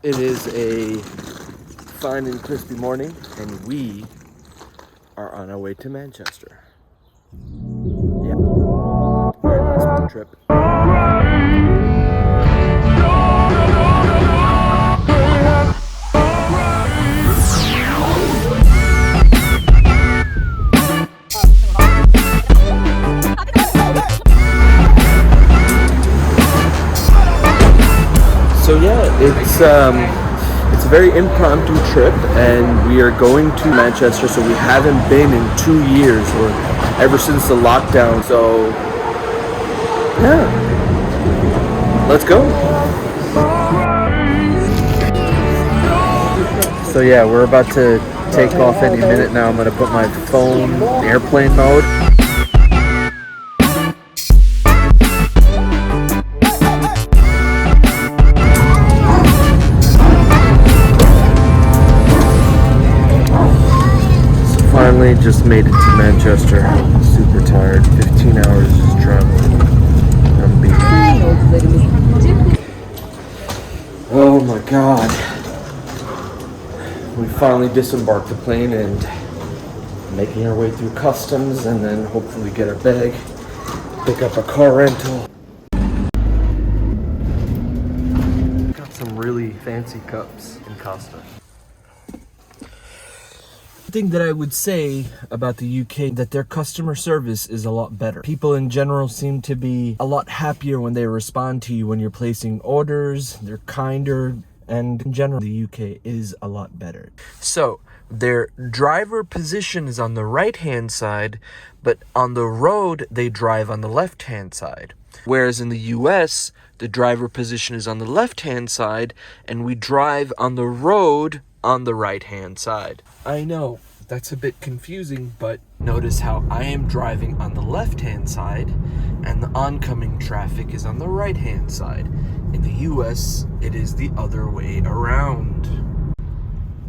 It is a fine and crispy morning, and we are on our way to Manchester. Yeah, very nice little trip. So yeah, it's a very impromptu trip, and we are going to Manchester. So we haven't been in 2 years, or ever since the lockdown. So yeah, let's go. So yeah, we're about to take off any minute now. I'm gonna put my phone in airplane mode. Finally just made it to Manchester. Super tired. 15 hours just traveling. I'm beat. Oh my god. We finally disembarked the plane and making our way through customs, and then hopefully get our bag, pick up a car rental. Got some really fancy cups in Costa. Thing that I would say about the UK, that their customer service is a lot better. People in general seem to be a lot happier when they respond to you when you're placing orders. They're kinder, and in general the UK is a lot better. So their driver position is on the right hand side, but on the road they drive on the left hand side. Whereas in the US, the driver position is on the left hand side and we drive on the road on the right hand side. I know, that's a bit confusing, but notice how I am driving on the left hand side and the oncoming traffic is on the right hand side. In the US, it is the other way around.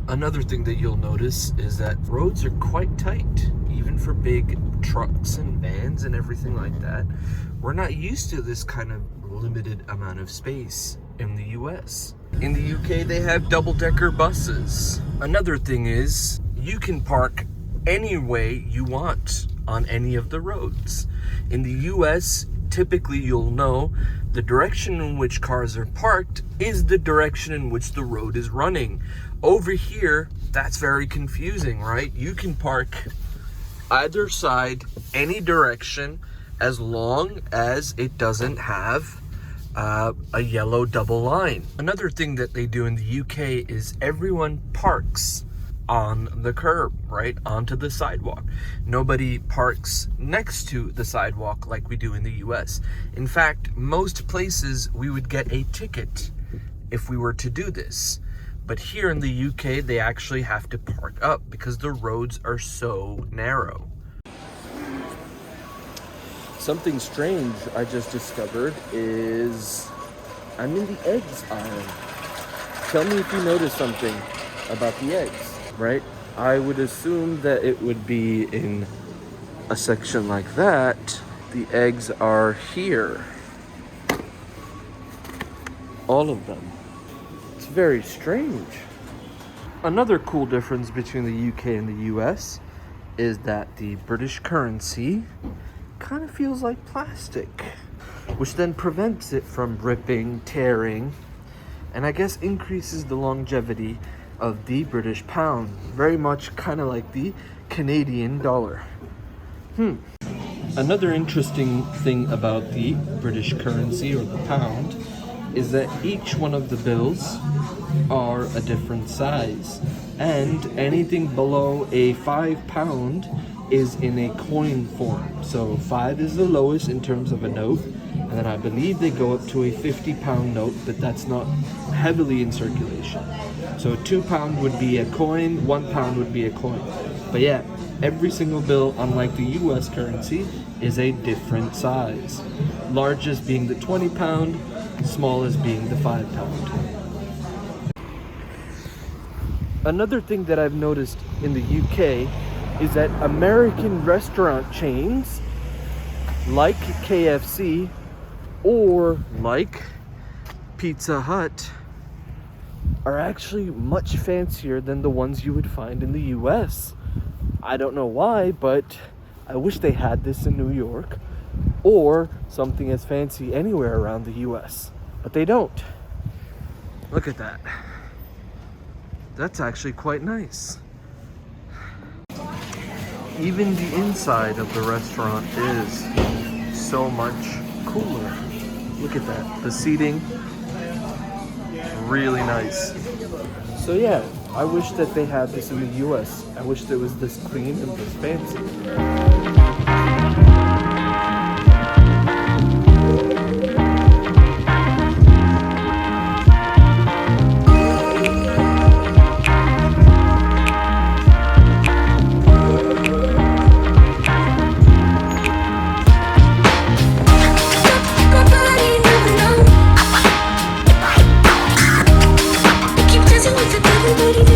Another thing that you'll notice is that roads are quite tight, even for big trucks and vans and everything like that. We're not used to this kind of limited amount of space in the US. In the UK, they have double-decker buses. Another thing is, you can park any way you want on any of the roads. In the US, typically you'll know the direction in which cars are parked is the direction in which the road is running. Over here, that's very confusing, right? You can park either side, any direction, as long as it doesn't have a yellow double line. Another thing that they do in the UK is everyone parks on the curb, right onto the sidewalk. Nobody parks next to the sidewalk like we do in the US. In fact, most places we would get a ticket if we were to do this. But here in the UK, they actually have to park up because the roads are so narrow. Something strange I just discovered is I'm in the eggs aisle. Tell me if you noticed something about the eggs, right? I would assume that it would be in a section like that. The eggs are here. All of them. It's very strange. Another cool difference between the UK and the US is that the British currency kind of feels like plastic, which then prevents it from ripping, tearing, and I guess increases the longevity of the British pound, very much kind of like the Canadian dollar. Another interesting thing about the British currency, or the pound, is that each one of the bills are a different size, and anything below a £5 is in a coin form. So 5 is the lowest in terms of a note, and then I believe they go up to a £50 note, but that's not heavily in circulation. So a £2 would be a coin, £1 would be a coin. But yeah, every single bill, unlike the US currency, is a different size. Largest being the £20, smallest being the £5. Another thing that I've noticed in the UK is that American restaurant chains like KFC or like Pizza Hut are actually much fancier than the ones you would find in the US. I don't know why, but I wish they had this in New York or something as fancy anywhere around the US, but they don't. Look at that. That's actually quite nice. Even the inside of the restaurant is so much cooler. Look at that. The seating, really nice. So yeah, I wish that they had this in the US. I wish it was this clean and this fancy. Keep dancing with the devil, but he